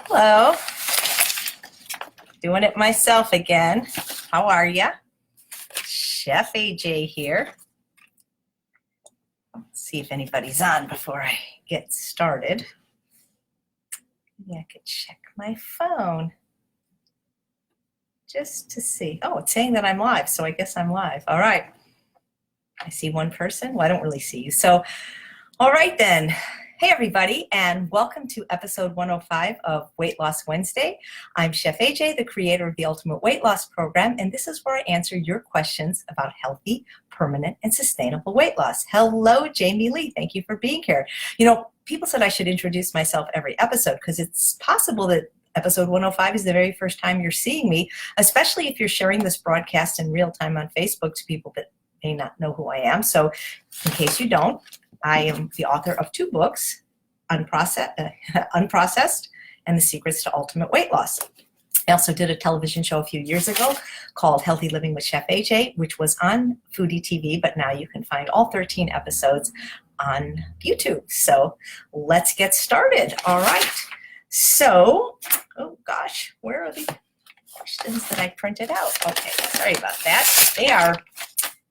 Hello. Doing it myself again. How are ya? Chef AJ here. Let's see if anybody's on before I get started. Maybe I could check my phone just to see. Oh, it's saying that I'm live, so I guess I'm live. All right. I see one person. Well, I don't really see you. So, all right then. Hey everybody, and welcome to episode 105 of Weight Loss Wednesday. I'm Chef AJ, the creator of the Ultimate Weight Loss Program, and this is where I answer your questions about healthy, permanent, and sustainable weight loss. Hello, Jamie Lee. Thank you for being here. You know, people said I should introduce myself every episode because it's possible that episode 105 is the very first time you're seeing me, especially if you're sharing this broadcast in real time on Facebook to people that may not know who I am. So in case you don't, I am the author of 2 books, Unprocessed and The Secrets to Ultimate Weight Loss. I also did a television show a few years ago called Healthy Living with Chef AJ, which was on Foodie TV, but now you can find all 13 episodes on YouTube. So let's get started. All right. So, oh gosh, where are the questions that I printed out? Okay, sorry about that. They are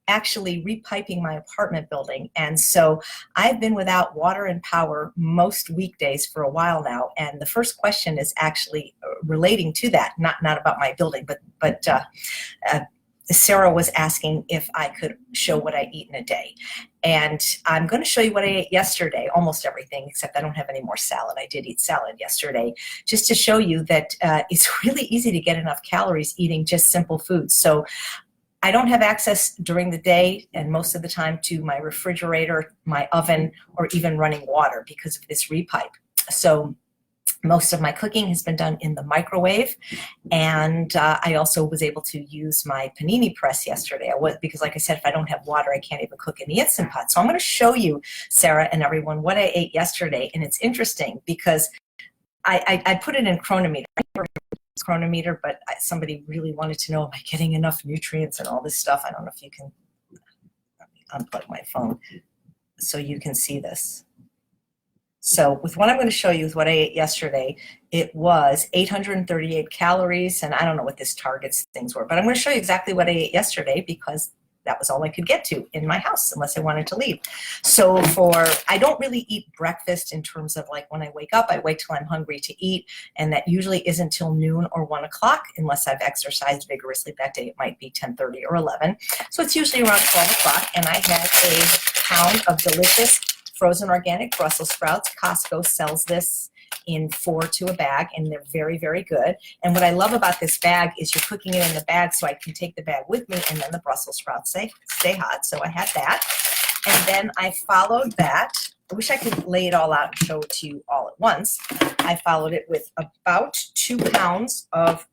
actually repiping my apartment building, and so I've been without water and power most weekdays for a while now, and the first question is actually relating to that, not about my building, but Sarah was asking if I could show what I eat in a day, and I'm going to show you what I ate yesterday, almost everything except I don't have any more salad. I did eat salad yesterday, just to show you that it's really easy to get enough calories eating just simple foods. So I don't have access during the day and most of the time to my refrigerator, my oven, or even running water because of this repipe. So most of my cooking has been done in the microwave, and I also was able to use my panini press yesterday. Because like I said, if I don't have water, I can't even cook in the Instant Pot. So I'm going to show you, Sarah and everyone, what I ate yesterday, and it's interesting because I put it in Chronometer. Chronometer, but somebody really wanted to know, am I getting enough nutrients and all this stuff? I don't know if you can, let me unplug my phone so you can see this. So with what I'm going to show you is what I ate yesterday. It was 838 calories, and I don't know what this Target's things were, but I'm going to show you exactly what I ate yesterday because that was all I could get to in my house unless I wanted to leave. So I don't really eat breakfast in terms of like when I wake up, I wait till I'm hungry to eat. And that usually isn't till noon or 1 o'clock unless I've exercised vigorously that day. It might be 10:30 or 11. So it's usually around 12 o'clock. And I had a pound of delicious frozen organic Brussels sprouts. Costco sells this in 4 to a bag, and they're very, very good. And what I love about this bag is you're cooking it in the bag so I can take the bag with me, and then the Brussels sprouts stay hot. So I had that. And then I followed that. I wish I could lay it all out and show it to you all at once. I followed it with about 2 pounds of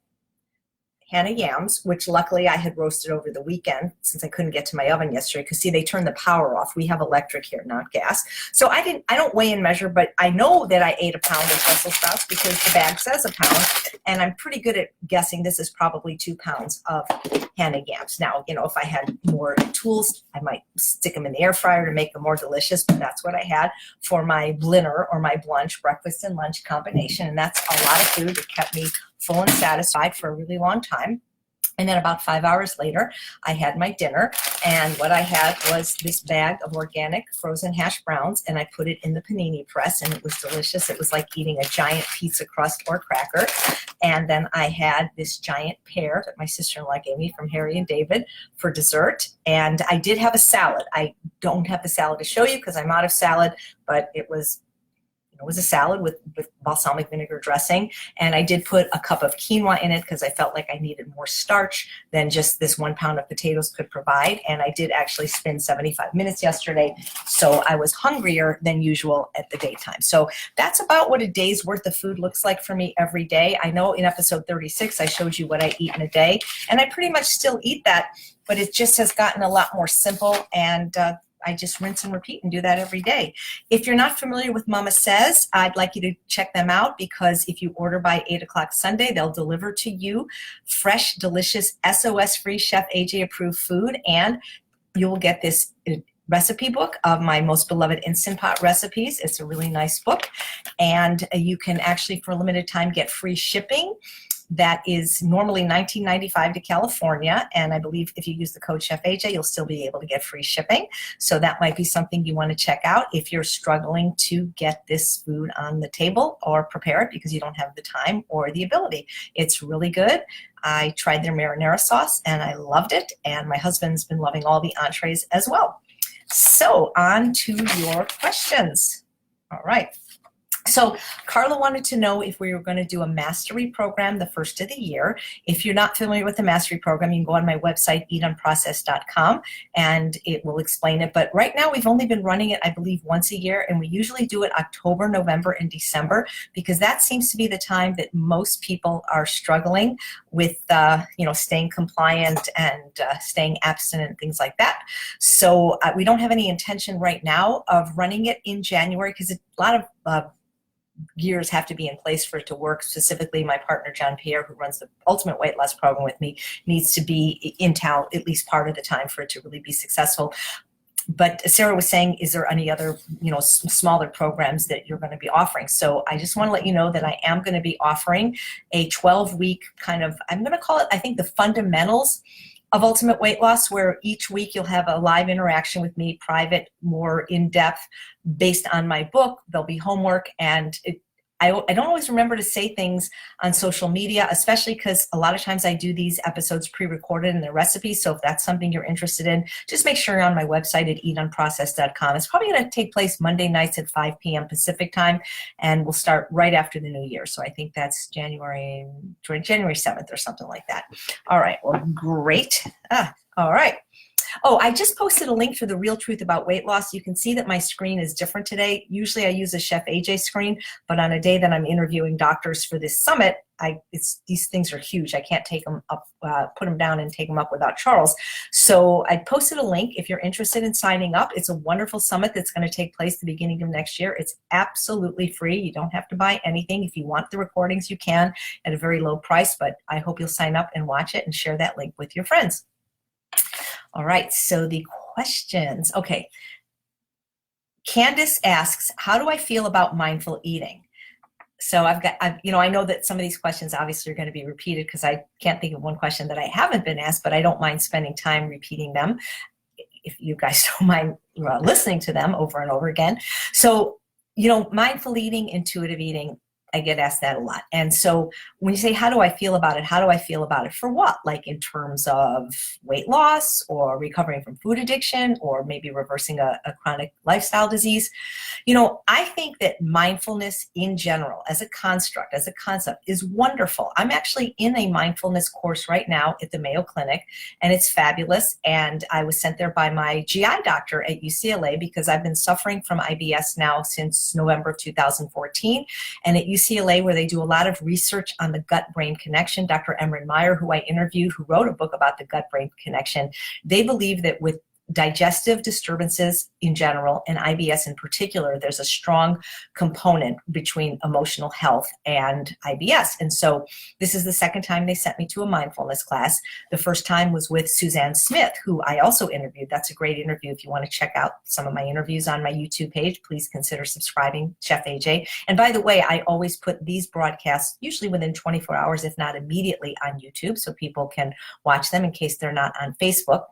Hannah yams, which luckily I had roasted over the weekend since I couldn't get to my oven yesterday. Because see, they turned the power off. We have electric here, not gas. So I don't weigh and measure, but I know that I ate a pound of Brussels sprouts because the bag says a pound, and I'm pretty good at guessing this is probably 2 pounds of Hannah yams. Now, you know, if I had more tools, I might stick them in the air fryer to make them more delicious, but that's what I had for my dinner or my brunch, breakfast and lunch combination, and that's a lot of food. It kept me full and satisfied for a really long time. And then about 5 hours later, I had my dinner, and what I had was this bag of organic frozen hash browns, and I put it in the panini press, and it was delicious. It was like eating a giant pizza crust or cracker. And then I had this giant pear that my sister-in-law gave me from Harry and David for dessert, and I did have a salad. I don't have the salad to show you because I'm out of salad, but it was a salad with balsamic vinegar dressing, and I did put a cup of quinoa in it because I felt like I needed more starch than just this 1 pound of potatoes could provide. And I did actually spend 75 minutes yesterday, so I was hungrier than usual at the daytime. So that's about what a day's worth of food looks like for me every day. I know in episode 36 I showed you what I eat in a day, and I pretty much still eat that, but it just has gotten a lot more simple, and I just rinse and repeat and do that every day. If you're not familiar with Mama Says, I'd like you to check them out because if you order by 8 o'clock Sunday, they'll deliver to you fresh, delicious, SOS-free, Chef AJ approved food, and you will get this recipe book of my most beloved Instant Pot recipes. It's a really nice book, and you can actually, for a limited time, get free shipping. That is normally $19.95 to California, and I believe if you use the code Chef AJ, you'll still be able to get free shipping. So that might be something you want to check out if you're struggling to get this food on the table or prepare it because you don't have the time or the ability. It's really good. I tried their marinara sauce and I loved it, and my husband's been loving all the entrees as well. So on to your questions. All right. So Carla wanted to know if we were going to do a mastery program the first of the year. If you're not familiar with the mastery program, you can go on my website, eatunprocessed.com, and it will explain it. But right now we've only been running it, I believe, once a year, and we usually do it October, November, and December because that seems to be the time that most people are struggling with, staying compliant and staying abstinent and things like that. So we don't have any intention right now of running it in January because a lot of years have to be in place for it to work. Specifically, my partner, John Pierre, who runs the Ultimate Weight Loss Program with me, needs to be in town at least part of the time for it to really be successful. But Sarah was saying, is there any other, smaller programs that you're going to be offering? So I just want to let you know that I am going to be offering a 12-week kind of, I'm going to call it, I think, the fundamentals of Ultimate Weight Loss, where each week you'll have a live interaction with me, private, more in-depth, based on my book. There'll be homework, and I don't always remember to say things on social media, especially because a lot of times I do these episodes pre-recorded in the recipes. So if that's something you're interested in, just make sure you're on my website at eatunprocessed.com. It's probably going to take place Monday nights at 5 p.m. Pacific time, and we'll start right after the new year. So I think that's January 7th or something like that. All right, well, great. All right. Oh, I just posted a link for the Real Truth About Weight Loss. You can see that my screen is different today. Usually I use a Chef AJ screen, but on a day that I'm interviewing doctors for this summit, these things are huge. I can't take them up, put them down and take them up without Charles. So I posted a link if you're interested in signing up. It's a wonderful summit that's going to take place the beginning of next year. It's absolutely free. You don't have to buy anything. If you want the recordings, you can at a very low price, but I hope you'll sign up and watch it and share that link with your friends. All right, so the questions. Okay. Candace asks, how do I feel about mindful eating? So I know that some of these questions obviously are going to be repeated because I can't think of one question that I haven't been asked, but I don't mind spending time repeating them if you guys don't mind listening to them over and over again. So, mindful eating, intuitive eating, I get asked that a lot. And so when you say, how do I feel about it? How do I feel about it for what? Like in terms of weight loss or recovering from food addiction or maybe reversing a chronic lifestyle disease? I think that mindfulness in general as a construct, as a concept is wonderful. I'm actually in a mindfulness course right now at the Mayo Clinic, and it's fabulous. And I was sent there by my GI doctor at UCLA because I've been suffering from IBS now since November of 2014. And at UCLA, where they do a lot of research on the gut-brain connection, Dr. Emran Meyer, who I interviewed, who wrote a book about the gut-brain connection, they believe that with digestive disturbances in general and IBS in particular, there's a strong component between emotional health and IBS. And so this is the second time they sent me to a mindfulness class. The first time was with Suzanne Smith, who I also interviewed. That's a great interview. If you want to check out some of my interviews on my YouTube page, please consider subscribing, Chef AJ. And by the way, I always put these broadcasts usually within 24 hours, if not immediately, on YouTube so people can watch them in case they're not on Facebook.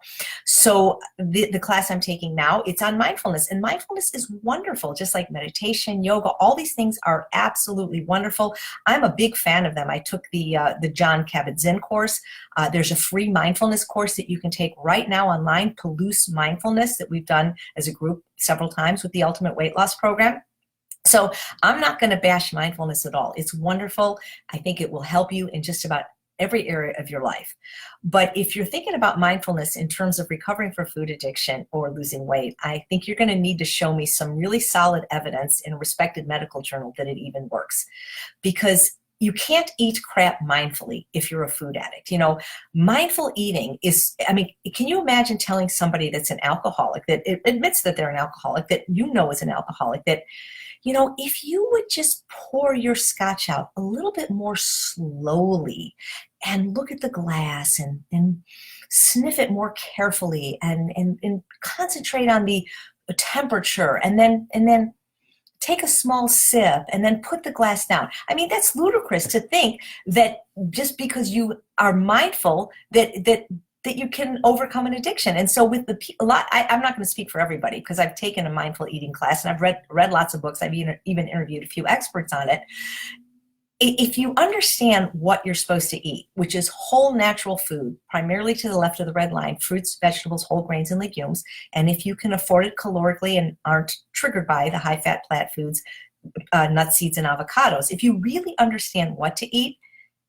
So the class I'm taking now, it's on mindfulness, and mindfulness is wonderful, just like meditation, yoga, all these things are absolutely wonderful. I'm a big fan of them. I took the John Kabat-Zinn course. There's a free mindfulness course that you can take right now online, Palouse Mindfulness, that we've done as a group several times with the Ultimate Weight Loss Program. So I'm not going to bash mindfulness at all. It's wonderful. I think it will help you in just about every area of your life. But if you're thinking about mindfulness in terms of recovering from food addiction or losing weight, I think you're going to need to show me some really solid evidence in a respected medical journal that it even works. Because you can't eat crap mindfully if you're a food addict. Mindful eating is, can you imagine telling somebody that's an alcoholic, that admits that they're an alcoholic, that is an alcoholic, that if you would just pour your scotch out a little bit more slowly and look at the glass and sniff it more carefully and concentrate on the temperature and then take a small sip and then put the glass down. I mean, that's ludicrous to think that just because you are mindful that you can overcome an addiction. And so with I'm not going to speak for everybody because I've taken a mindful eating class and I've read lots of books. I've even interviewed a few experts on it. If you understand what you're supposed to eat, which is whole natural food, primarily to the left of the red line, fruits, vegetables, whole grains, and legumes, and if you can afford it calorically and aren't triggered by the high-fat plant foods, nuts, seeds, and avocados, if you really understand what to eat,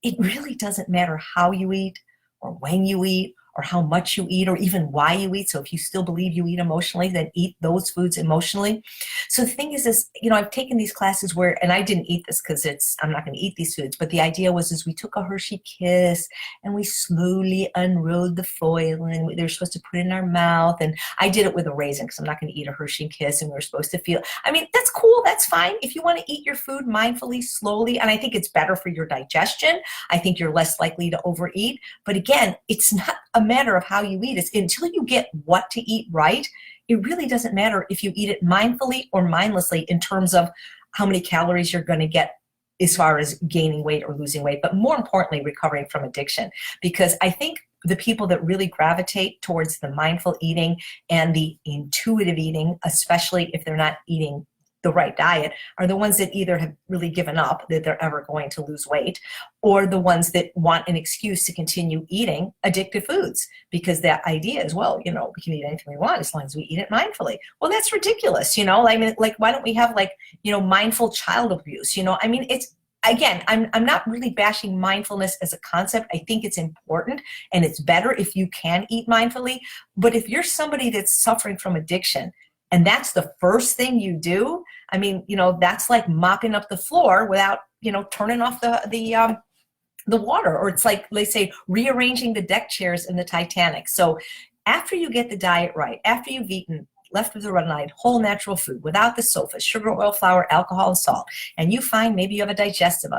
it really doesn't matter how you eat or when you eat or how much you eat or even why you eat. So if you still believe you eat emotionally, then eat those foods emotionally. So the thing is this, I've taken these classes where, and I didn't eat this because I'm not going to eat these foods, but the idea was we took a Hershey Kiss and we slowly unrolled the foil and they were supposed to put it in our mouth. And I did it with a raisin because I'm not going to eat a Hershey Kiss and we were supposed to feel, that's cool. That's fine. If you want to eat your food mindfully, slowly, and I think it's better for your digestion. I think you're less likely to overeat. But again, it's not a matter of how you eat. It's until you get what to eat right, it really doesn't matter if you eat it mindfully or mindlessly in terms of how many calories you're going to get as far as gaining weight or losing weight, but more importantly, recovering from addiction. Because I think the people that really gravitate towards the mindful eating and the intuitive eating, especially if they're not eating the right diet, are the ones that either have really given up that they're ever going to lose weight, or the ones that want an excuse to continue eating addictive foods, because that idea is, well, we can eat anything we want as long as we eat it mindfully. Well, that's ridiculous. Why don't we have mindful child abuse? It's, again, I'm not really bashing mindfulness as a concept. I think it's important and it's better if you can eat mindfully. But if you're somebody that's suffering from addiction, and that's the first thing you do, that's like mopping up the floor without, turning off the water. Or it's like, they say, rearranging the deck chairs in the Titanic. So after you get the diet right, after you've eaten left of the red line, whole natural food, without the sulfurs, sugar, oil, flour, alcohol, and salt, and you find maybe you have a digestive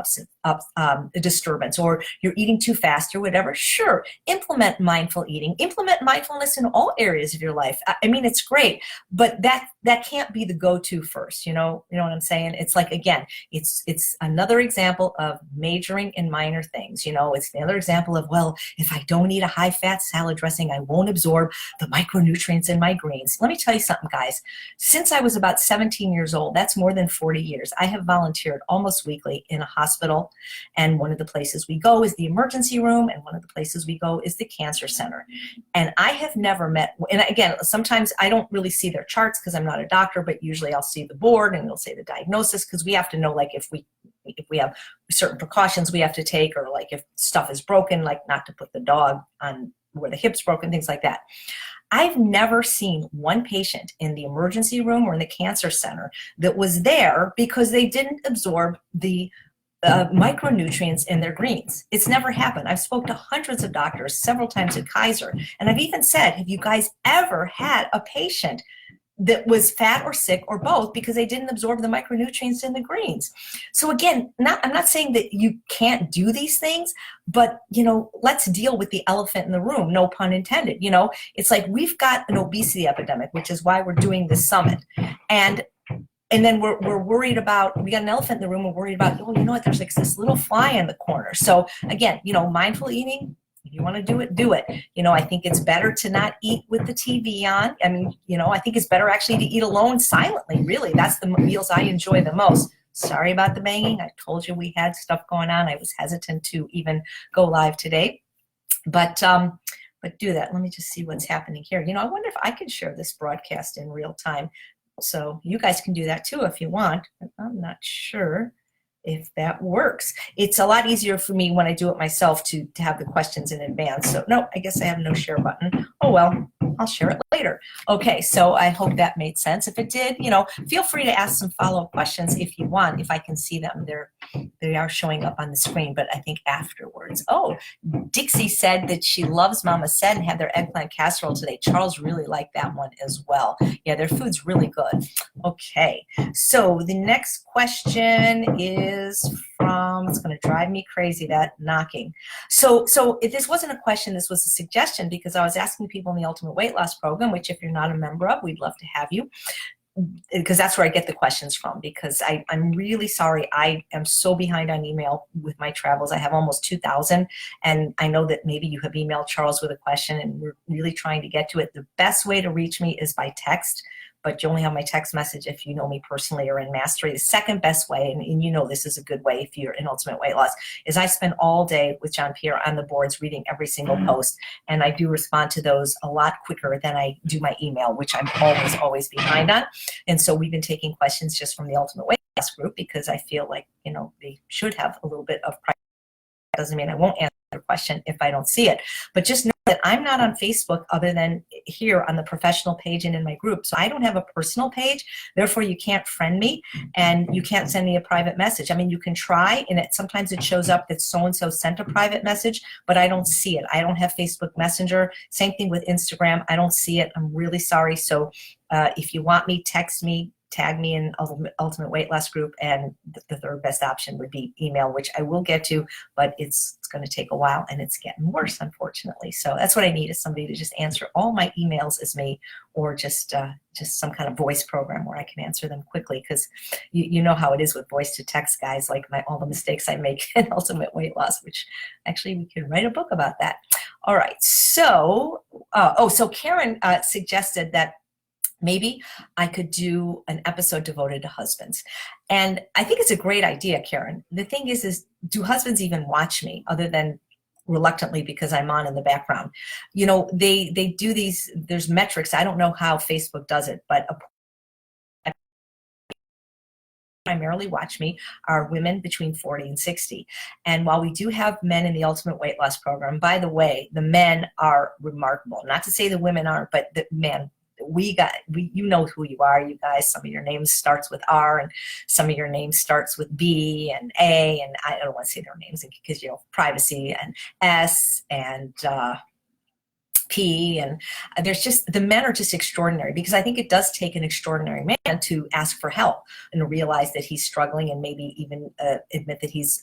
disturbance, or you're eating too fast or whatever, sure, implement mindful eating, implement mindfulness in all areas of your life. It's great, but that can't be the go-to first. You know what I'm saying? It's like, again, it's another example of majoring in minor things. It's another example of, well, if I don't eat a high-fat salad dressing, I won't absorb the micronutrients in my greens. Let me tell you something, guys. Since I was about 17 years old, that's more than 40 years, I have volunteered almost weekly in a hospital. And one of the places we go is the emergency room, and one of the places we go is the cancer center. And I have never met, and again, sometimes I don't really see their charts because I'm not a doctor, but usually I'll see the board and it'll say the diagnosis, because we have to know, if we have certain precautions we have to take, or if stuff is broken, not to put the dog on where the hip's broken, things like that. I've never seen one patient in the emergency room or in the cancer center that was there because they didn't absorb the micronutrients in their greens. It's never happened. I've spoke to hundreds of doctors several times at Kaiser, and I've even said, have you guys ever had a patient that was fat or sick or both because they didn't absorb the micronutrients in the greens? So again, I'm not saying that you can't do these things, but let's deal with the elephant in the room, no pun intended. It's like we've got an obesity epidemic, which is why we're doing this summit. And then we're worried about, we got an elephant in the room, we're worried about, what, there's this little fly in the corner. So again, mindful eating, if you want to do it, do it. I think it's better to not eat with the TV on. I think it's better actually to eat alone silently, really. That's the meals I enjoy the most. Sorry about the banging. I told you we had stuff going on. I was hesitant to even go live today. But do that. Let me just see what's happening here. I wonder if I could share this broadcast in real time. So you guys can do that too if you want. I'm not sure if that works. It's a lot easier for me when I do it myself to have the questions in advance. So no, I guess I have no share button. Oh well, I'll share it later. Okay, so I hope that made sense. If it did, feel free to ask some follow-up questions if you want. If I can see them, they are showing up on the screen, but I think afterwards. Oh, Dixie said that she loves Mama Said and had their eggplant casserole today. Charles really liked that one as well. Yeah, their food's really good. Okay, so the next question is from, it's going to drive me crazy, that knocking. So if this wasn't a question, this was a suggestion, because I was asking people in the Ultimate Weight Loss Program, which if you're not a member of, we'd love to have you, because that's where I get the questions from, because I'm really sorry. I am so behind on email with my travels. I have almost 2,000, and I know that maybe you have emailed Charles with a question and we're really trying to get to it. The best way to reach me is by text, but you only have my text message if you know me personally or in Mastery. The second best way, and this is a good way if you're in Ultimate Weight Loss, is I spend all day with John Pierre on the boards reading every single post, and I do respond to those a lot quicker than I do my email, which I'm always behind on. And so we've been taking questions just from the Ultimate Weight Loss group, because I feel like, they should have a little bit of privacy. Doesn't mean I won't answer the question if I don't see it. But just know that I'm not on Facebook other than here on the professional page and in my group. So I don't have a personal page. Therefore, you can't friend me and you can't send me a private message. I mean, you can try, and sometimes it shows up that so-and-so sent a private message, but I don't see it. I don't have Facebook Messenger. Same thing with Instagram. I don't see it. I'm really sorry. So if you want me, text me, tag me in Ultimate Weight Loss group, and the third best option would be email, which I will get to, but it's going to take a while, and it's getting worse, unfortunately. So that's what I need, is somebody to just answer all my emails as me, or just some kind of voice program where I can answer them quickly, because you know how it is with voice to text, guys, like all the mistakes I make in Ultimate Weight Loss, which actually we could write a book about that. All right, so so Karen suggested that maybe I could do an episode devoted to husbands. And I think it's a great idea, Karen. The thing is do husbands even watch me, other than reluctantly because I'm on in the background? They do these, there's metrics. I don't know how Facebook does it, but primarily watch me are women between 40 and 60. And while we do have men in the Ultimate Weight Loss Program, by the way, the men are remarkable. Not to say the women aren't, but the men, you know who you are, you guys. Some of your names starts with R, and some of your names starts with B and A, and I don't want to say their names because privacy, and S and P, and the men are just extraordinary, because I think it does take an extraordinary man to ask for help and realize that he's struggling, and maybe even admit that he's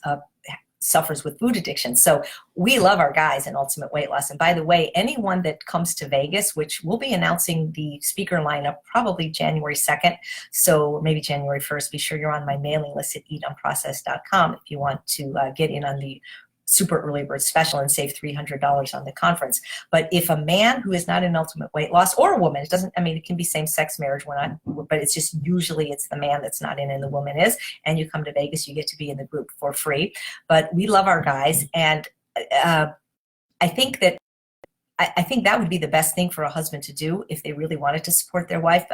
suffers with food addiction. So we love our guys in Ultimate Weight Loss. And by the way, anyone that comes to Vegas, which we'll be announcing the speaker lineup probably January 2nd, so maybe January 1st, be sure you're on my mailing list at eatunprocessed.com if you want to get in on the super early bird special and save $300 on the conference. But if a man who is not in Ultimate Weight Loss, or a woman, it can be same-sex marriage, but it's just usually it's the man that's not in and the woman is, and you come to Vegas, you get to be in the group for free. But we love our guys, and I think that would be the best thing for a husband to do if they really wanted to support their wife.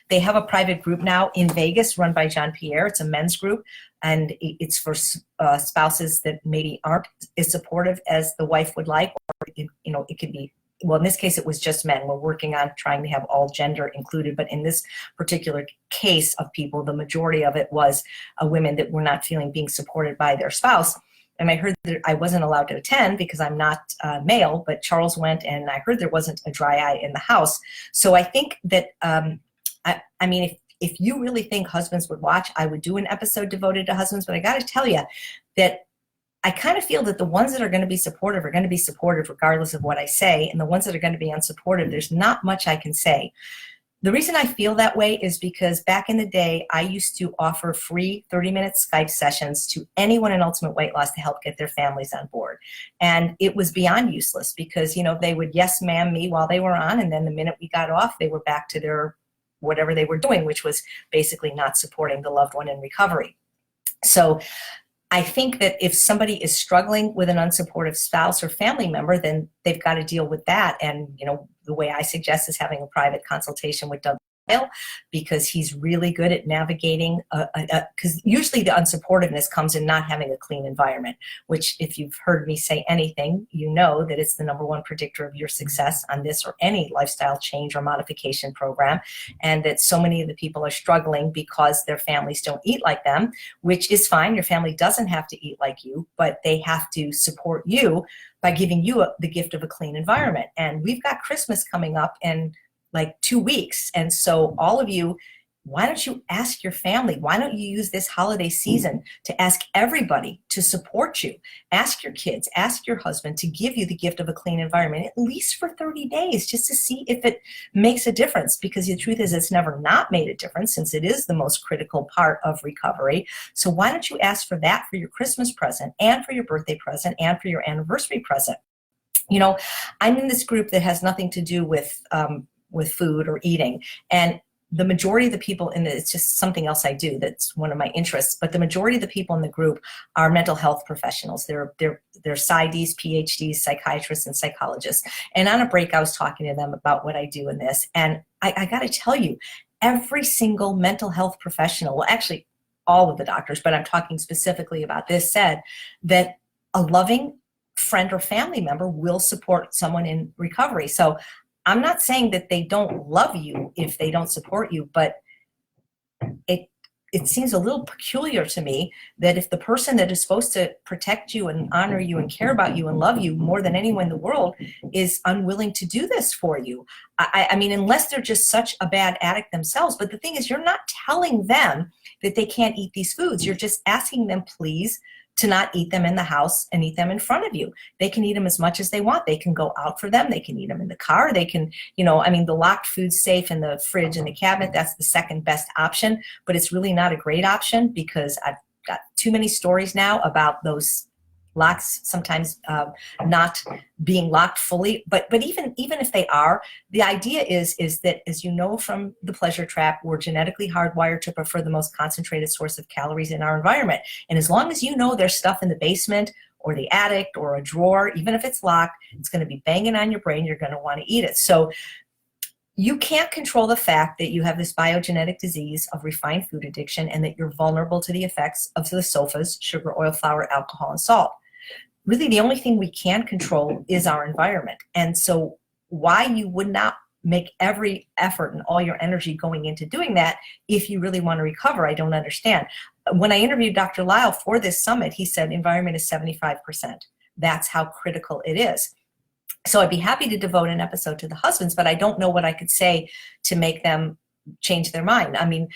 They have a private group now in Vegas run by John Pierre. It's a men's group, and it's for spouses that maybe aren't as supportive as the wife would like, or it could be, well, in this case, it was just men. We're working on trying to have all gender included, but in this particular case of people, the majority of it was women that were not feeling being supported by their spouse. And I heard that I wasn't allowed to attend because I'm not male, but Charles went, and I heard there wasn't a dry eye in the house. So I think that, if you really think husbands would watch, I would do an episode devoted to husbands. But I got to tell you that I kind of feel that the ones that are going to be supportive are going to be supportive regardless of what I say. And the ones that are going to be unsupportive, there's not much I can say. The reason I feel that way is because back in the day, I used to offer free 30-minute Skype sessions to anyone in Ultimate Weight Loss to help get their families on board. And it was beyond useless, because, they would yes ma'am me while they were on, and then the minute we got off, they were back to their whatever they were doing, which was basically not supporting the loved one in recovery. So I think that if somebody is struggling with an unsupportive spouse or family member, then they've got to deal with that. And, the way I suggest is having a private consultation with Kale, because he's really good at navigating, because usually the unsupportiveness comes in not having a clean environment, which if you've heard me say anything, you know that it's the number one predictor of your success on this or any lifestyle change or modification program, and that so many of the people are struggling because their families don't eat like them, which is fine. Your family doesn't have to eat like you, but they have to support you by giving you the gift of a clean environment. And we've got Christmas coming up in like 2 weeks. And so all of you, why don't you ask your family? Why don't you use this holiday season to ask everybody to support you? Ask your kids, ask your husband to give you the gift of a clean environment, at least for 30 days, just to see if it makes a difference. Because the truth is, it's never not made a difference, since it is the most critical part of recovery. So why don't you ask for that for your Christmas present, and for your birthday present, and for your anniversary present? You know, I'm in this group that has nothing to do with food or eating, and the majority of the people in it, it's just something else I do that's one of my interests, but the majority of the people in the group are mental health professionals. They're PsyDs, PhDs, psychiatrists, and psychologists. And on a break, I was talking to them about what I do in this, and I got to tell you, every single mental health professional, well, actually all of the doctors, but I'm talking specifically about this, said that a loving friend or family member will support someone in recovery. So I'm not saying that they don't love you if they don't support you, but it seems a little peculiar to me that if the person that is supposed to protect you and honor you and care about you and love you more than anyone in the world is unwilling to do this for you. I mean, unless they're just such a bad addict themselves. But the thing is, you're not telling them that they can't eat these foods. You're just asking them, please, to not eat them in the house and eat them in front of you. They can eat them as much as they want. They can go out for them. They can eat them in the car. They can, you know, I mean, the locked food safe in the fridge and the cabinet, that's the second best option, but it's really not a great option, because I've got too many stories now about those locks sometimes not being locked fully, but even if they are, the idea is that, as you know from the pleasure trap, we're genetically hardwired to prefer the most concentrated source of calories in our environment. And as long as you know there's stuff in the basement or the attic or a drawer, even if it's locked, it's going to be banging on your brain. You're going to want to eat it. So you can't control the fact that you have this biogenetic disease of refined food addiction, and that you're vulnerable to the effects of the SOFAs, sugar, oil, flour, alcohol, and salt. Really, the only thing we can control is our environment. And so why you would not make every effort and all your energy going into doing that if you really want to recover, I don't understand. When I interviewed Dr. Lyle for this summit, he said environment is 75%. That's how critical it is. So I'd be happy to devote an episode to the husbands, but I don't know what I could say to make them change their mind. I mean,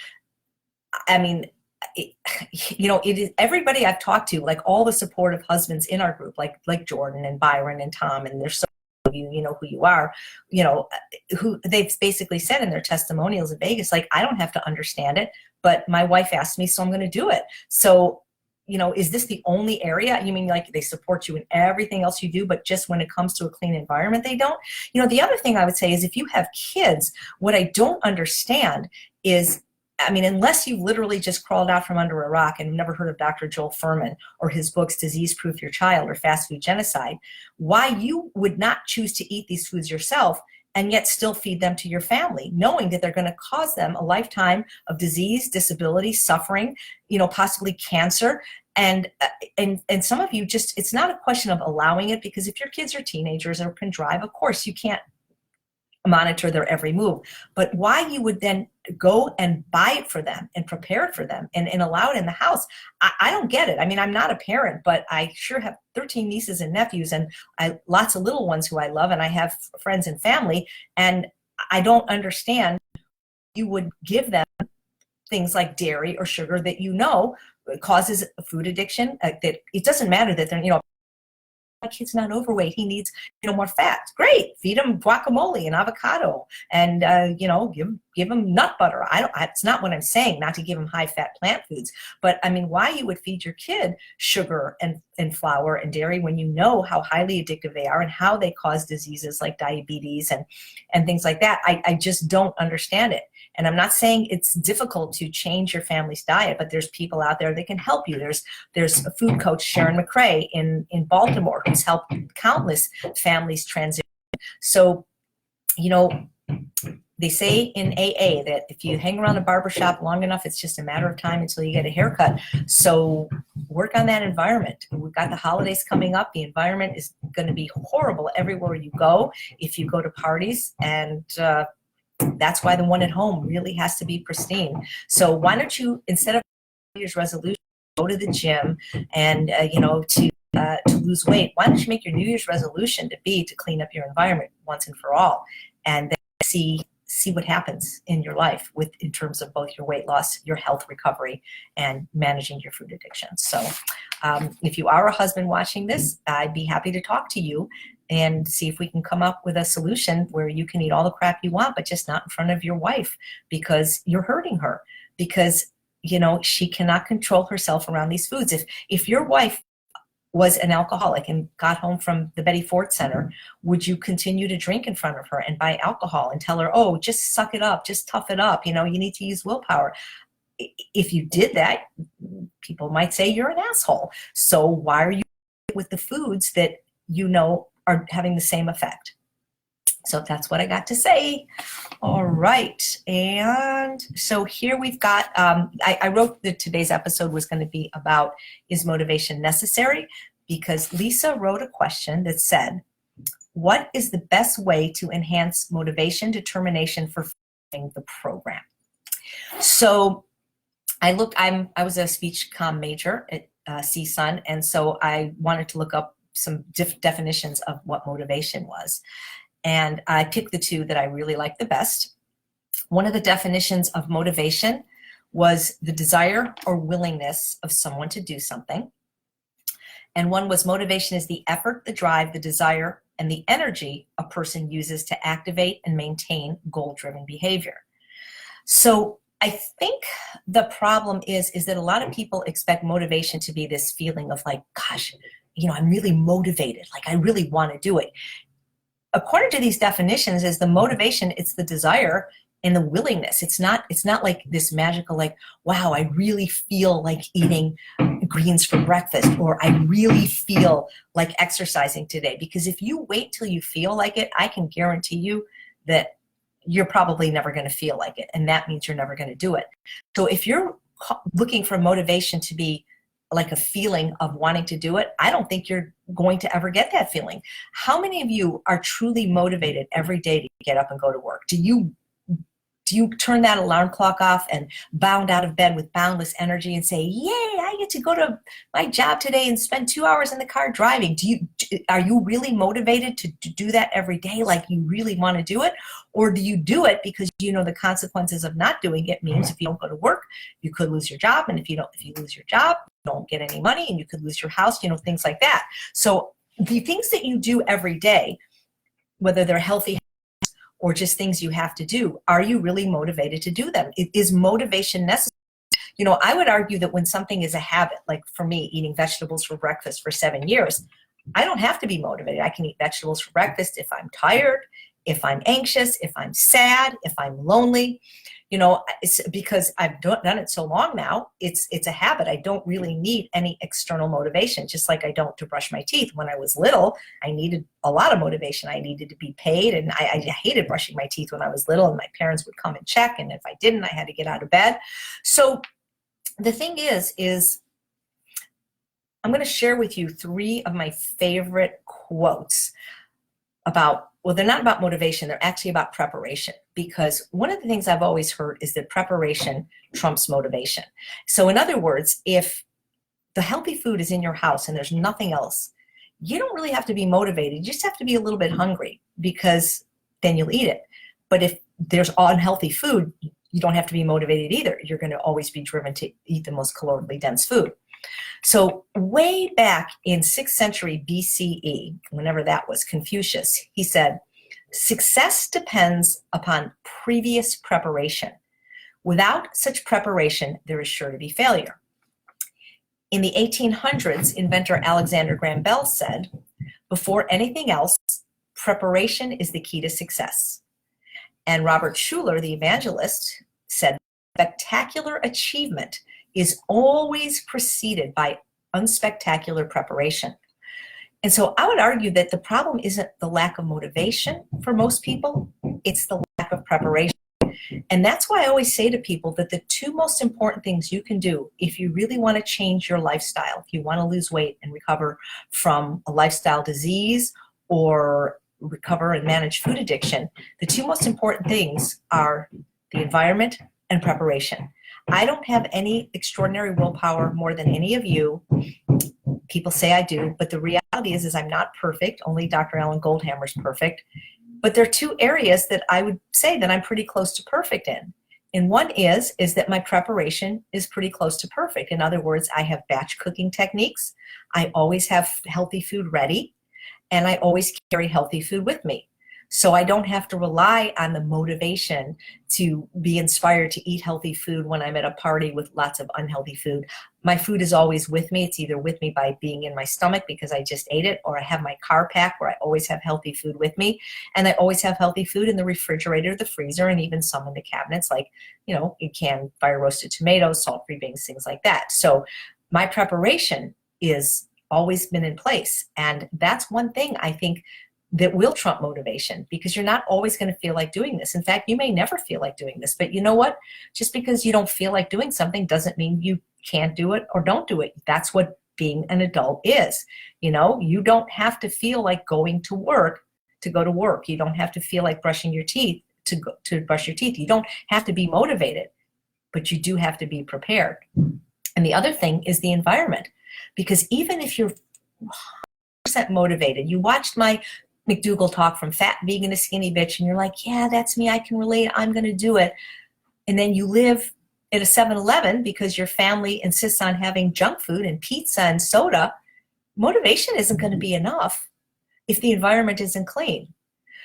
you know, it is everybody I've talked to, like all the supportive husbands in our group, like Jordan and Byron and Tom, and there's so you know who you are, you know, who they've basically said in their testimonials in Vegas, like, I don't have to understand it, but my wife asked me, so I'm going to do it. So, you know, is this the only area? You mean like they support you in everything else you do, but just when it comes to a clean environment, they don't? You know, the other thing I would say is, if you have kids, what I don't understand is, I mean, unless you literally just crawled out from under a rock and never heard of Dr. Joel Fuhrman or his books, Disease Proof Your Child or Fast Food Genocide, why you would not choose to eat these foods yourself and yet still feed them to your family, knowing that they're going to cause them a lifetime of disease, disability, suffering, you know, possibly cancer. And some of you just, it's not a question of allowing it, because if your kids are teenagers or can drive, of course you can't monitor their every move. But why you would then go and buy it for them and prepare it for them and allow it in the house, I don't get it. I mean, I'm not a parent, but I sure have 13 nieces and nephews, and lots of little ones who I love, and I have friends and family, and I don't understand you would give them things like dairy or sugar that you know causes a food addiction. That it doesn't matter that they're, you know, my kid's not overweight, he needs, you know, more fat. Great, feed him guacamole and avocado, and you know, give him nut butter. It's not what I'm saying, not to give him high fat plant foods, but I mean, why you would feed your kid sugar and flour and dairy when you know how highly addictive they are and how they cause diseases like diabetes and things like that. I just don't understand it. And I'm not saying it's difficult to change your family's diet, but there's people out there that can help you. There's a food coach, Sharon McRae in Baltimore, who's helped countless families transition. So, you know, they say in AA that if you hang around a barbershop long enough, it's just a matter of time until you get a haircut. So work on that environment. We've got the holidays coming up. The environment is going to be horrible everywhere you go if you go to parties, and that's why the one at home really has to be pristine. So why don't you, instead of New Year's resolution, go to the gym and to lose weight? Why don't you make your New Year's resolution to clean up your environment once and for all, and then see what happens in your life in terms of both your weight loss, your health recovery, and managing your food addiction. So if you are a husband watching this, I'd be happy to talk to you and see if we can come up with a solution where you can eat all the crap you want, but just not in front of your wife, because you're hurting her, because she cannot control herself around these foods. If your wife was an alcoholic and got home from the Betty Ford Center, would you continue to drink in front of her and buy alcohol and tell her, oh, just suck it up, just tough it up, you need to use willpower? If you did that, people might say you're an asshole. So why are you with the foods that are having the same effect? So that's what I got to say. All right. And so here we've got, I wrote that today's episode was going to be about, is motivation necessary? Because Lisa wrote a question that said, what is the best way to enhance motivation, determination for following the program? So I was a speech comm major at CSUN, and so I wanted to look up some definitions of what motivation was. And I picked the two that I really liked the best. One of the definitions of motivation was the desire or willingness of someone to do something. And one was motivation is the effort, the drive, the desire, and the energy a person uses to activate and maintain goal-driven behavior. So I think the problem is that a lot of people expect motivation to be this feeling of like, gosh, I'm really motivated, like I really want to do it. According to these definitions, is the motivation, it's the desire and the willingness. It's not like this magical, like, wow, I really feel like eating greens for breakfast, or I really feel like exercising today. Because if you wait till you feel like it, I can guarantee you that you're probably never going to feel like it. And that means you're never going to do it. So if you're looking for motivation to be like a feeling of wanting to do it, I don't think you're going to ever get that feeling. How many of you are truly motivated every day to get up and go to work? Do you turn that alarm clock off and bound out of bed with boundless energy and say, yay, I get to go to my job today and spend 2 hours in the car driving? Are you really motivated to do that every day, like you really want to do it? Or do you do it because the consequences of not doing it means if you don't go to work, you could lose your job, and if you lose your job, you don't get any money, and you could lose your house, things like that. So the things that you do every day, whether they're healthy or just things you have to do, are you really motivated to do them? Is motivation necessary? I would argue that when something is a habit, like for me, eating vegetables for breakfast for 7 years, I don't have to be motivated. I can eat vegetables for breakfast if I'm tired, if I'm anxious, if I'm sad, if I'm lonely. It's because I've done it so long now, it's a habit. I don't really need any external motivation, just like I don't to brush my teeth. When I was little, I needed a lot of motivation. I needed to be paid, and I hated brushing my teeth when I was little, and my parents would come and check, and if I didn't, I had to get out of bed. So the thing is I'm going to share with you 3 of my favorite quotes about, well, they're not about motivation, they're actually about preparation. Because one of the things I've always heard is that preparation trumps motivation. So in other words, if the healthy food is in your house and there's nothing else, you don't really have to be motivated. You just have to be a little bit hungry, because then you'll eat it. But if there's unhealthy food, you don't have to be motivated either. You're going to always be driven to eat the most calorically dense food. So way back in 6th century BCE, whenever that was, Confucius, he said, success depends upon previous preparation. Without such preparation, there is sure to be failure. In the 1800s, inventor Alexander Graham Bell said, before anything else, preparation is the key to success. And Robert Schuller, the evangelist, said, spectacular achievement is always preceded by unspectacular preparation. And so I would argue that the problem isn't the lack of motivation for most people, it's the lack lack of preparation. And that's why I always say to people that the two most important things you can do if you really want to change your lifestyle, if you want to lose weight and recover from a lifestyle disease or recover and manage food addiction, the two most important things are the environment and preparation. I don't have any extraordinary willpower more than any of you. People say I do, but the reality is I'm not perfect. Only Dr. Alan Goldhammer is perfect. But there are two areas that I would say that I'm pretty close to perfect in. And one is that my preparation is pretty close to perfect. In other words, I have batch cooking techniques. I always have healthy food ready, and I always carry healthy food with me. So I don't have to rely on the motivation to be inspired to eat healthy food when I'm at a party with lots of unhealthy food. My food is always with me. It's either with me by being in my stomach because I just ate it, or I have my car pack where I always have healthy food with me. And I always have healthy food in the refrigerator, the freezer, and even some in the cabinets, like, canned fire roasted tomatoes, salt-free beans, things like that. So my preparation is always been in place. And that's one thing I think that will trump motivation, because you're not always going to feel like doing this. In fact, you may never feel like doing this, but you know what? Just because you don't feel like doing something doesn't mean you can't do it or don't do it. That's what being an adult is. You don't have to feel like going to work to go to work. You don't have to feel like brushing your teeth to brush your teeth. You don't have to be motivated, but you do have to be prepared. And the other thing is the environment, because even if you're 100% motivated, you watched my McDougall talk from fat vegan to skinny bitch, and you're like, yeah, that's me, I can relate, I'm going to do it. And then you live at a 7-Eleven because your family insists on having junk food and pizza and soda. Motivation isn't going to be enough if the environment isn't clean.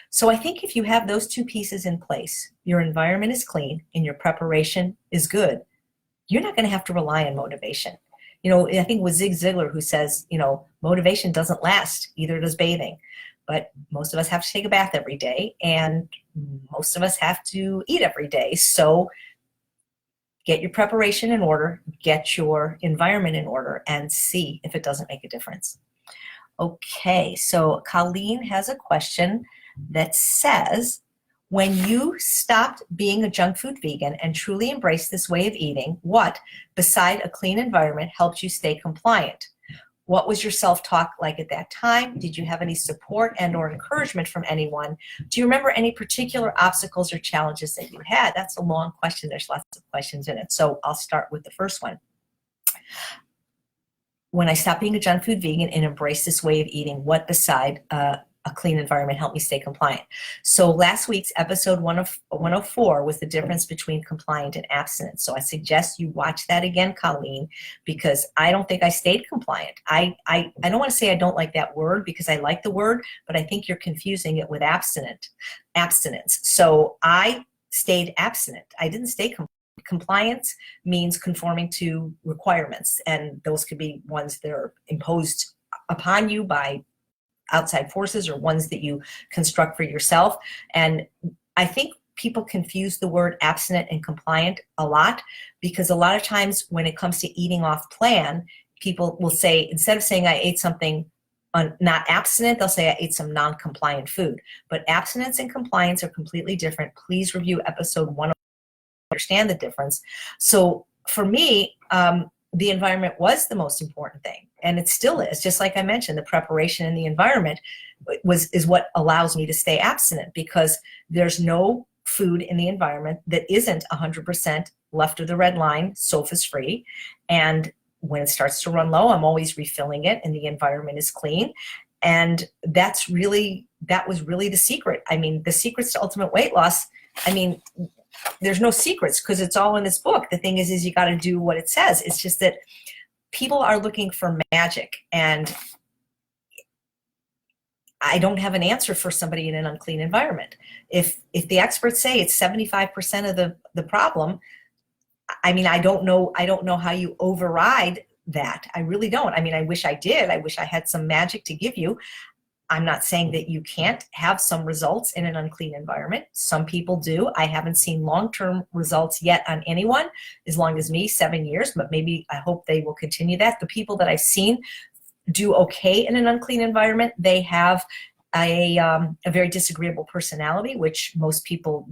So I think if you have those two pieces in place, your environment is clean and your preparation is good, you're not going to have to rely on motivation. I think it was Zig Ziglar who says, motivation doesn't last, either does bathing. But most of us have to take a bath every day, and most of us have to eat every day. So get your preparation in order, get your environment in order, and see if it doesn't make a difference. Okay, so Colleen has a question that says, when you stopped being a junk food vegan and truly embraced this way of eating, what, beside a clean environment, helped you stay compliant? What was your self-talk like at that time? Did you have any support and or encouragement from anyone? Do you remember any particular obstacles or challenges that you had? That's a long question. There's lots of questions in it. So I'll start with the first one. When I stopped being a junk food vegan and embraced this way of eating, what beside a clean environment helped me stay compliant? So last week's episode 104 was the difference between compliant and abstinent. So I suggest you watch that again, Colleen, because I don't think I stayed compliant. I don't want to say I don't like that word, because I like the word, but I think you're confusing it with abstinence. So I stayed abstinent. I didn't stay compliant. Compliance means conforming to requirements, and those could be ones that are imposed upon you by outside forces or ones that you construct for yourself. And I think people confuse the word abstinent and compliant a lot, because a lot of times when it comes to eating off plan, people will say, instead of saying I ate something not abstinent, they'll say I ate some non-compliant food. But abstinence and compliance are completely different. Please review episode 1 to understand the difference. So for me, the environment was the most important thing, and it still is. Just like I mentioned, the preparation and the environment is what allows me to stay abstinent, because there's no food in the environment that isn't 100% left of the red line, SOFA's free. And when it starts to run low, I'm always refilling it, and the environment is clean. And that was really the secret. I mean, the secrets to ultimate weight loss, there's no secrets because it's all in this book. The thing is you got to do what it says. It's just that people are looking for magic, and I don't have an answer for somebody in an unclean environment. If the experts say it's 75% of the problem, I don't know how you override that. I really don't. I wish I did. I wish I had some magic to give you. I'm not saying that you can't have some results in an unclean environment. Some people do. I haven't seen long-term results yet on anyone, as long as me, 7 years, but maybe I hope they will continue that. The people that I've seen do okay in an unclean environment, they have a very disagreeable personality, which most people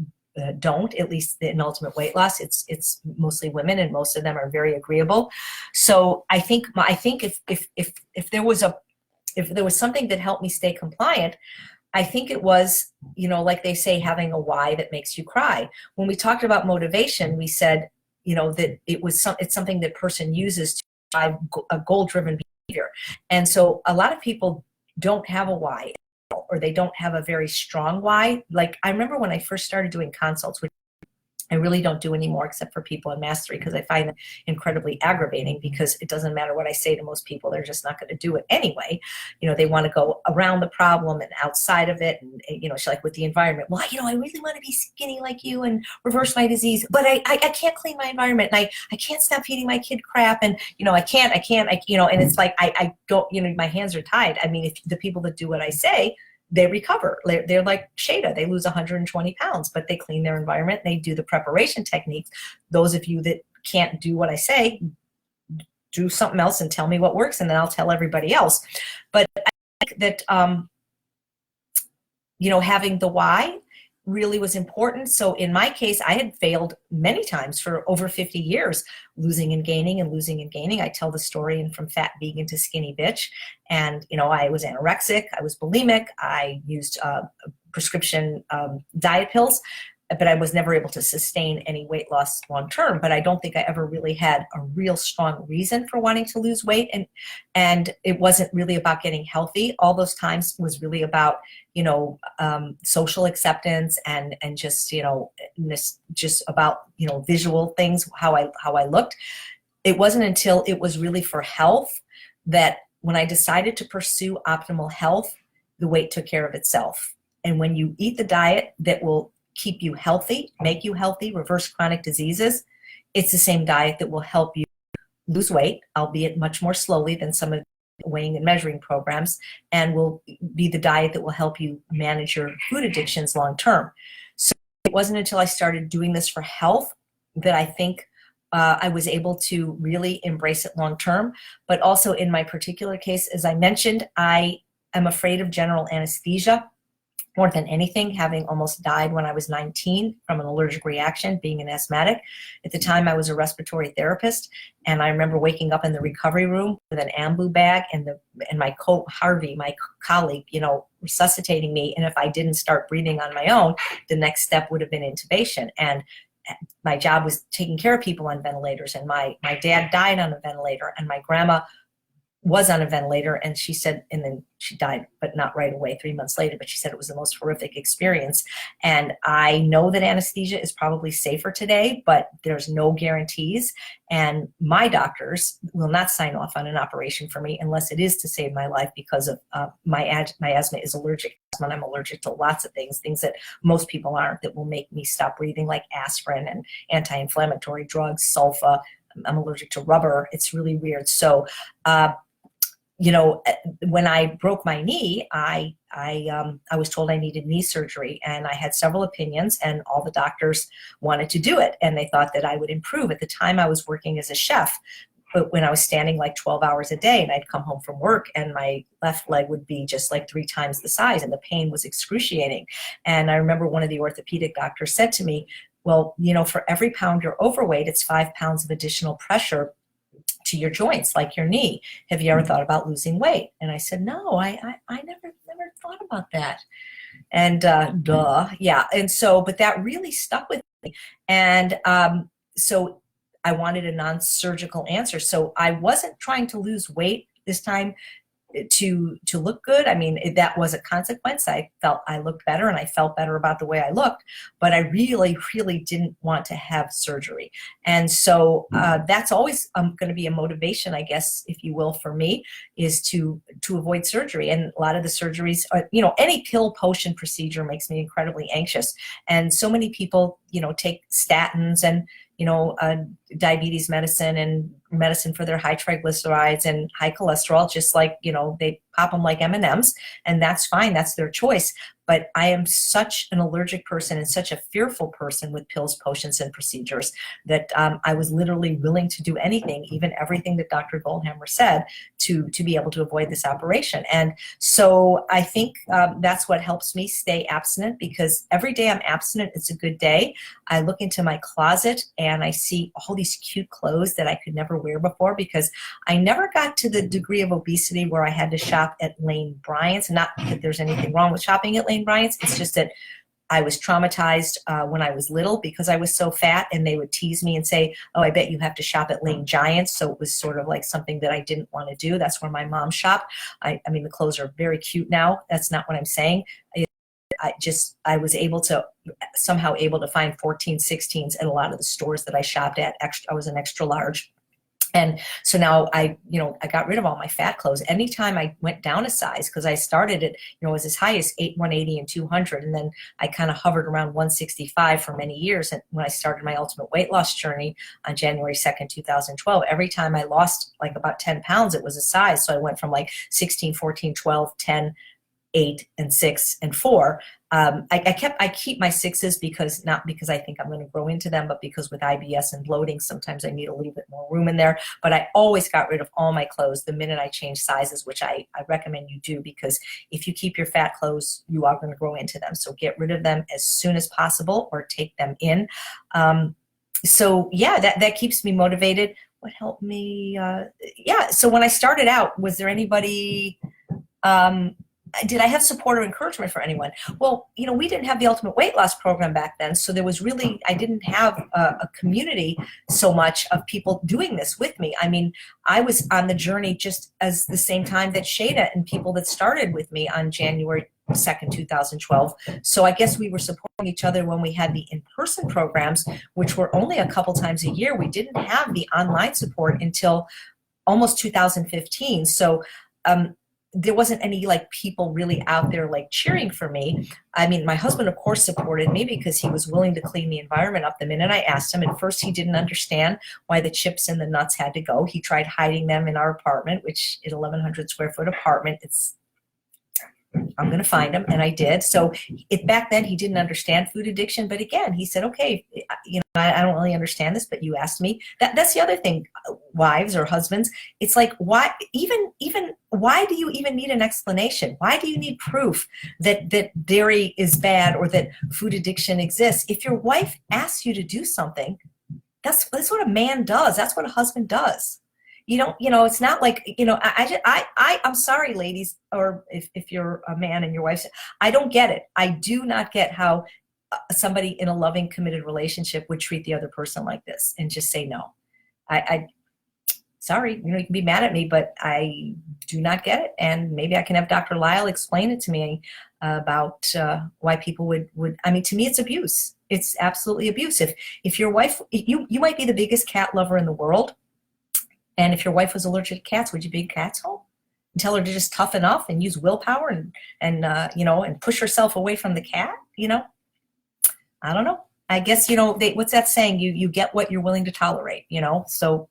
don't, at least in Ultimate Weight Loss. It's mostly women, and most of them are very agreeable. So I think if there was something that helped me stay compliant, I think it was, like they say, having a why that makes you cry. When we talked about motivation, we said, that it's something that person uses to drive a goal-driven behavior. And so a lot of people don't have a why, or they don't have a very strong why. Like, I remember when I first started doing consults, which I really don't do anymore except for people in mastery, because I find them incredibly aggravating, because it doesn't matter what I say to most people, they're just not going to do it anyway. They want to go around the problem and outside of it. And, she's like, with the environment, well, I really want to be skinny like you and reverse my disease, but I can't clean my environment, and I can't stop feeding my kid crap. And, I can't, and it's like, I don't, my hands are tied. I mean, if the people that do what I say, they recover. They're like Shada. They lose 120 pounds, but they clean their environment. They do the preparation techniques. Those of you that can't do what I say, do something else and tell me what works, and then I'll tell everybody else. But I think that, having the why really was important. So in my case, I had failed many times for over 50 years, losing and gaining and losing and gaining. I tell the story in From Fat Vegan to Skinny Bitch. And, I was anorexic, I was bulimic, I used prescription diet pills, but I was never able to sustain any weight loss long term. But I don't think I ever really had a real strong reason for wanting to lose weight. And it wasn't really about getting healthy. All those times was really about, social acceptance and just, just about, visual things, how I looked. It wasn't until it was really for health that when I decided to pursue optimal health, the weight took care of itself. And when you eat the diet that will keep you healthy, make you healthy, reverse chronic diseases, it's the same diet that will help you lose weight, albeit much more slowly than some of the weighing and measuring programs, and will be the diet that will help you manage your food addictions long term. So it wasn't until I started doing this for health that I think I was able to really embrace it long term. But also in my particular case, as I mentioned, I am afraid of general anesthesia more than anything, having almost died when I was 19 from an allergic reaction, being an asthmatic. At the time, I was a respiratory therapist, and I remember waking up in the recovery room with an ambu bag, and my Harvey, my colleague, resuscitating me. And if I didn't start breathing on my own, the next step would have been intubation. And my job was taking care of people on ventilators, and my dad died on a ventilator, and my grandma was on a ventilator, and she said, and then she died, but not right away, 3 months later, but she said it was the most horrific experience. And I know that anesthesia is probably safer today, but there's no guarantees. And my doctors will not sign off on an operation for me unless it is to save my life, because of my asthma is allergic. And I'm allergic to lots of things that most people aren't, that will make me stop breathing, like aspirin and anti-inflammatory drugs, sulfa. I'm allergic to rubber. It's really weird. So, when I broke my knee, I was told I needed knee surgery, and I had several opinions, and all the doctors wanted to do it, and they thought that I would improve. At the time, I was working as a chef, but when I was standing like 12 hours a day, and I'd come home from work, and my left leg would be just like 3 times the size, and the pain was excruciating. And I remember one of the orthopedic doctors said to me, well, for every pound you're overweight, it's 5 pounds of additional pressure to your joints, like your knee. Have you ever thought about losing weight? And I said, no, I never thought about that. And yeah. And so, but that really stuck with me. And so I wanted a non-surgical answer. So I wasn't trying to lose weight this time to look good. I mean, that was a consequence. I felt I looked better, and I felt better about the way I looked, but I really, really didn't want to have surgery. And so that's always going to be a motivation, I guess, if you will, for me, is to avoid surgery. And a lot of the surgeries are, any pill potion procedure makes me incredibly anxious. And so many people, take statins and diabetes medicine and medicine for their high triglycerides and high cholesterol, just like, they pop them like M&Ms, and that's fine. That's their choice. but I am such an allergic person and such a fearful person with pills, potions, and procedures that I was literally willing to do anything, even everything that Dr. Goldhammer said, to be able to avoid this operation. And so I think that's what helps me stay abstinent, because every day I'm abstinent, it's a good day. I look into my closet and I see all these cute clothes that I could never wear before, because I never got to the degree of obesity where I had to shop at Lane Bryant's. Not that there's anything wrong with shopping at Lane Bryant's. It's just that I was traumatized when I was little because I was so fat, and they would tease me and say, oh, I bet you have to shop at Lane Giants. So it was sort of like something that I didn't want to do. That's where my mom shopped. I mean, the clothes are very cute now. That's not what I'm saying. I was somehow able to find 14, 16s at a lot of the stores that I shopped at. I was an extra large. And so now I got rid of all my fat clothes. Anytime I went down a size, because I started it, it was as high as 180 and 200. And then I kind of hovered around 165 for many years. And when I started my ultimate weight loss journey on January 2nd, 2012, every time I lost like about 10 pounds, it was a size. So I went from like 16, 14, 12, 10, 8, and 6, and 4. I keep my 6s not because I think I'm going to grow into them, but because with IBS and bloating, sometimes I need a little bit more room in there. But I always got rid of all my clothes the minute I changed sizes, which I recommend you do, because if you keep your fat clothes, you are going to grow into them. So get rid of them as soon as possible, or take them in. So yeah, that keeps me motivated. What helped me? So when I started out, was there anybody? Did I have support or encouragement for anyone? Well, we didn't have the Ultimate Weight Loss program back then, so there was really, I didn't have a community so much of people doing this with me. I mean, I was on the journey just as the same time that Shada and people that started with me on January 2nd, 2012. So I guess we were supporting each other when we had the in-person programs, which were only a couple times a year. We didn't have the online support until almost 2015. So there wasn't any like people really out there like cheering for me. I mean, my husband, of course, supported me because he was willing to clean the environment up the minute I asked him. At first, he didn't understand why the chips and the nuts had to go. He tried hiding them in our apartment, which is 1,100 square foot apartment. I'm going to find them, and I did. So back then he didn't understand food addiction, but again, he said, okay, I don't really understand this, but you asked me. That's the other thing, wives or husbands. It's like, why why do you even need an explanation? Why do you need proof that dairy is bad or that food addiction exists? If your wife asks you to do something, that's what a man does. That's what a husband does. It's not like, I'm sorry, ladies, or if you're a man and your wife, I don't get it. I do not get how somebody in a loving, committed relationship would treat the other person like this and just say no. Sorry, you can be mad at me, but I do not get it. And maybe I can have Dr. Lyle explain it to me about why people would, I mean, to me, it's abuse. It's absolutely abuse. If your wife, you might be the biggest cat lover in the world, and if your wife was allergic to cats, would you bring cats home and tell her to just toughen up and use willpower and push herself away from the cat? I don't know. I guess, what's that saying? You get what you're willing to tolerate, So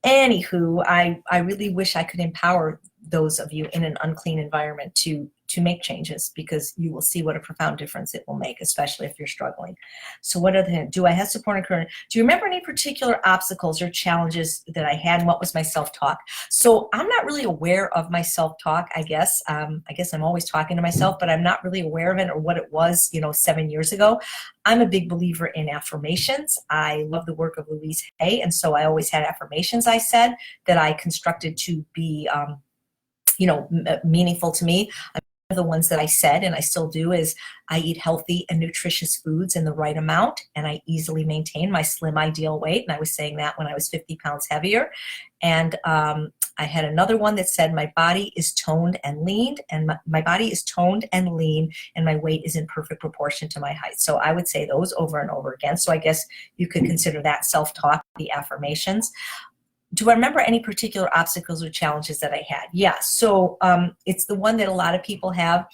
anywho, I really wish I could empower those of you in an unclean environment to make changes, because you will see what a profound difference it will make, especially if you're struggling. So do I have support and encouragement? Do you remember any particular obstacles or challenges that I had, and what was my self-talk? So I'm not really aware of my self-talk, I guess. I guess I'm always talking to myself, but I'm not really aware of it or what it was, 7 years ago. I'm a big believer in affirmations. I love the work of Louise Hay, and so I always had affirmations I said that I constructed to be meaningful to me. The ones that I said, and I still do, is I eat healthy and nutritious foods in the right amount, and I easily maintain my slim ideal weight. And I was saying that when I was 50 pounds heavier. And I had another one that said my body is toned and lean, and my body is toned and lean, and my weight is in perfect proportion to my height. So I would say those over and over again. So I guess you could consider that self-talk, the affirmations. Do I remember any particular obstacles or challenges that I had? Yeah, so it's the one that a lot of people have,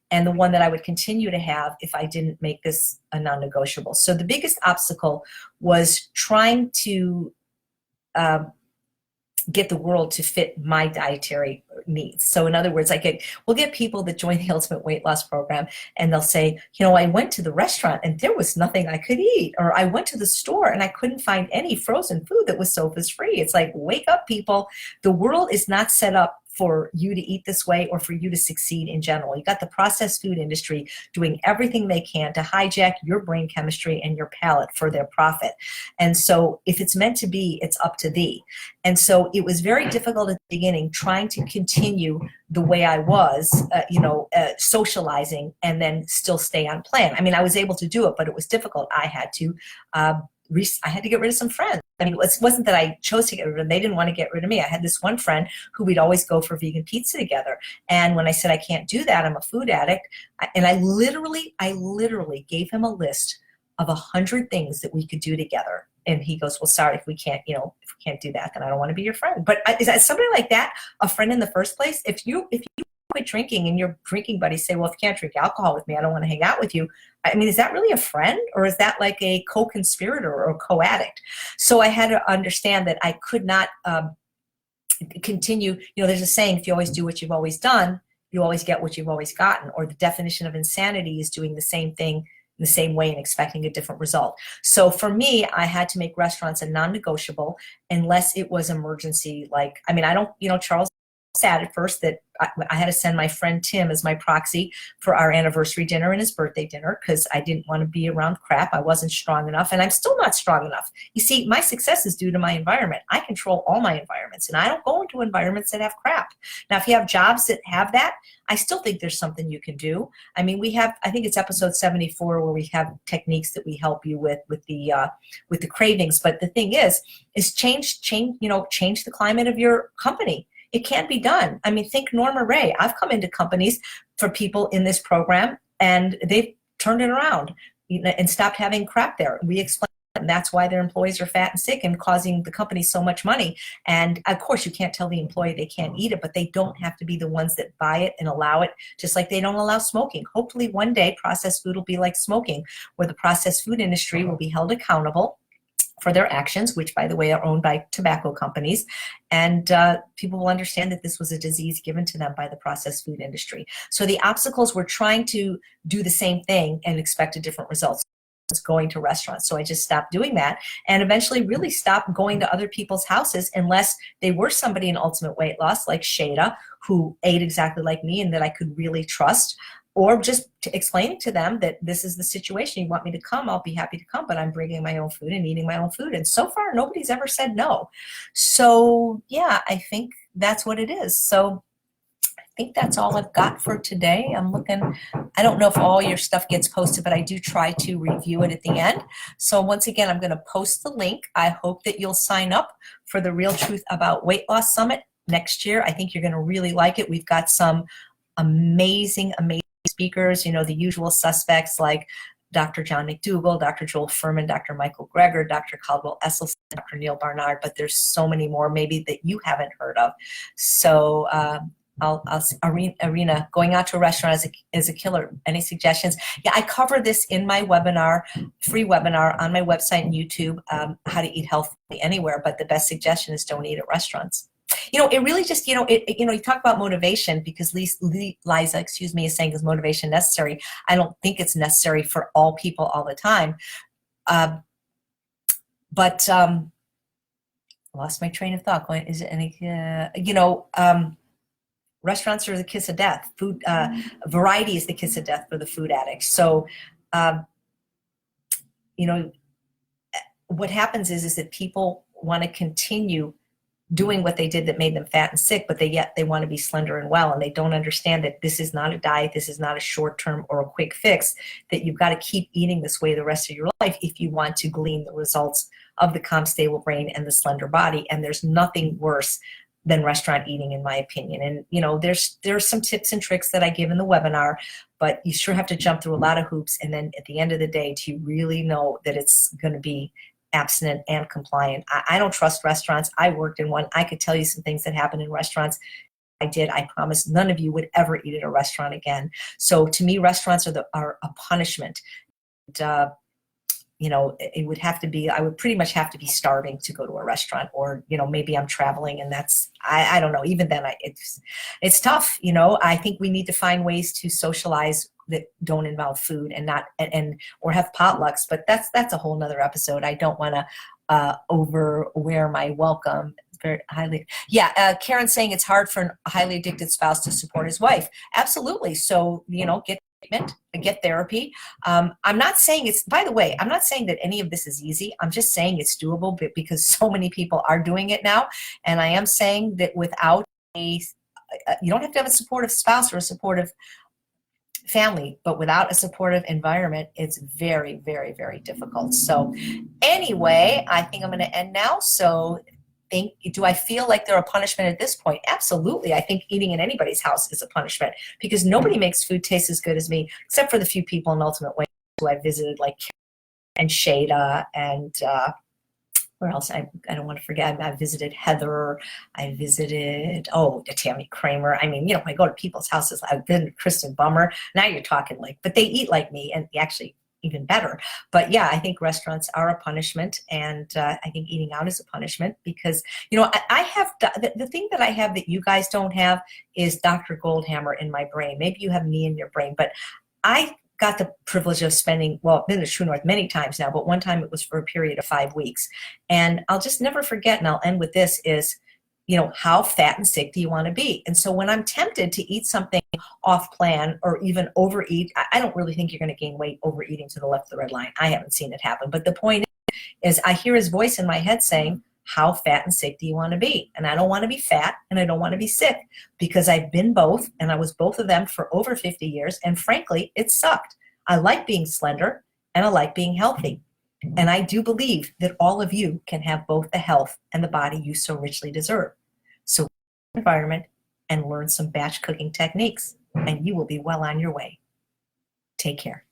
and the one that I would continue to have if I didn't make this a non-negotiable. So the biggest obstacle was trying to get the world to fit my dietary needs. So in other words, we'll get people that join the Ultimate Weight Loss Program, and they'll say, I went to the restaurant and there was nothing I could eat, or I went to the store and I couldn't find any frozen food that was SOFA's free. It's like, wake up, people. The world is not set up for you to eat this way or for you to succeed in general. You got the processed food industry doing everything they can to hijack your brain chemistry and your palate for their profit. And so if it's meant to be, it's up to thee. And so it was very difficult at the beginning trying to continue the way I was, socializing and then still stay on plan. I mean, I was able to do it, but it was difficult. I had to get rid of some friends. I mean, it wasn't that I chose to get rid of them. They didn't want to get rid of me. I had this one friend who we'd always go for vegan pizza together. And when I said, I can't do that, I'm a food addict. And I literally gave him a list of 100 things that we could do together. And he goes, well, sorry, if we can't do that, then I don't want to be your friend. But is that somebody like that a friend in the first place? If you quit drinking and your drinking buddies say, well, if you can't drink alcohol with me, I don't want to hang out with you. I mean, is that really a friend, or is that like a co-conspirator or co-addict? So I had to understand that I could not continue. There's a saying, if you always do what you've always done, you always get what you've always gotten. Or the definition of insanity is doing the same thing the same way and expecting a different result. So for me, I had to make restaurants a non-negotiable unless it was emergency. Like, I mean, I don't, Charles sad at first that I had to send my friend Tim as my proxy for our anniversary dinner and his birthday dinner because I didn't want to be around crap. I wasn't strong enough, and I'm still not strong enough. You see, my success is due to my environment. I control all my environments, and I don't go into environments that have crap. Now, if you have jobs that have that, I still think there's something you can do. I mean, we have, I think it's episode 74 where we have techniques that we help you with the cravings. But the thing is change the climate of your company. It can be done. I mean, think Norma Ray. I've come into companies for people in this program, and they've turned it around and stopped having crap there. We explain that, and that's why their employees are fat and sick and causing the company so much money. And of course, you can't tell the employee they can't eat it, but they don't have to be the ones that buy it and allow it, just like they don't allow smoking. Hopefully one day processed food will be like smoking, where the processed food industry will be held accountable for their actions, which, by the way, are owned by tobacco companies. And people will understand that this was a disease given to them by the processed food industry. So the obstacles were trying to do the same thing and expect a different result. It's going to restaurants. So I just stopped doing that and eventually really stopped going to other people's houses unless they were somebody in ultimate weight loss like Shada, who ate exactly like me and that I could really trust. Or just explaining to them that this is the situation. You want me to come, I'll be happy to come, but I'm bringing my own food and eating my own food. And so far, nobody's ever said no. So yeah, I think that's what it is. So I think that's all I've got for today. I'm looking, I don't know if all your stuff gets posted, but I do try to review it at the end. So once again, I'm going to post the link. I hope that you'll sign up for the Real Truth About Weight Loss Summit next year. I think you're going to really like it. We've got some amazing speakers, the usual suspects like Dr. John McDougall, Dr. Joel Furman, Dr. Michael Greger, Dr. Caldwell Esselstyn, Dr. Neil Barnard, but there's so many more maybe that you haven't heard of. So Arena, going out to a restaurant is a killer. Any suggestions? Yeah, I cover this in my webinar, free webinar on my website and YouTube, how to eat healthily anywhere, but the best suggestion is don't eat at restaurants. It really just, you talk about motivation because Liza, is saying is motivation necessary. I don't think it's necessary for all people all the time. But lost my train of thought. Is it any, restaurants are the kiss of death. Food, variety is the kiss of death for the food addict. So, what happens is that people want to continue doing what they did that made them fat and sick, but yet they want to be slender and well, and they don't understand that this is not a diet, this is not a short-term or a quick fix, that you've got to keep eating this way the rest of your life if you want to glean the results of the calm, stable brain and the slender body. And there's nothing worse than restaurant eating, in my opinion. And there's some tips and tricks that I give in the webinar, but you sure have to jump through a lot of hoops. And then at the end of the day, do you really know that it's going to be abstinent and compliant? I don't trust restaurants. I worked in one. I could tell you some things that happen in restaurants. I promise none of you would ever eat at a restaurant again. So to me, restaurants are a punishment. And, you know, it would have to be, I would pretty much have to be starving to go to a restaurant, or, you know, maybe I'm traveling and that's, I don't know, even then it's tough. You know, I think we need to find ways to socialize that don't involve food, and not, or have potlucks, but that's a whole nother episode. I don't want to overwear my welcome. Very highly, yeah. Karen saying it's hard for a highly addicted spouse to support his wife. Absolutely. So, you know, get treatment, get therapy. I'm not saying it's, by the way, I'm not saying that any of this is easy. I'm just saying it's doable, because so many people are doing it now. And I am saying that without you don't have to have a supportive spouse or a supportive family, but without a supportive environment, it's very, very, very difficult. So anyway, I think I'm going to end now. So do I feel like they're a punishment at this point? Absolutely. I think eating in anybody's house is a punishment, because nobody makes food taste as good as me, except for the few people in Ultimate Weight who I visited, like and Shada, and where else? I don't want to forget. I visited Heather. I visited, Tammy Kramer. I mean, you know, I go to people's houses. I've been to Kristen Bummer. Now you're talking like, but they eat like me, and actually even better. But yeah, I think restaurants are a punishment, and I think eating out is a punishment, because, you know, I have the thing that I have that you guys don't have is Dr. Goldhammer in my brain. Maybe you have me in your brain, but I got the privilege of spending, well, I've been to True North many times now, but one time it was for a period of 5 weeks. And I'll just never forget, and I'll end with this, is, you know, how fat and sick do you want to be? And so when I'm tempted to eat something off plan, or even overeat, I don't really think you're going to gain weight overeating to the left of the red line. I haven't seen it happen. But the point is I hear his voice in my head saying, how fat and sick do you want to be? And I don't want to be fat, and I don't want to be sick, because I've been both, and I was both of them for over 50 years. And frankly, it sucked. I like being slender, and I like being healthy. And I do believe that all of you can have both the health and the body you so richly deserve. So environment and learn some batch cooking techniques, and you will be well on your way. Take care.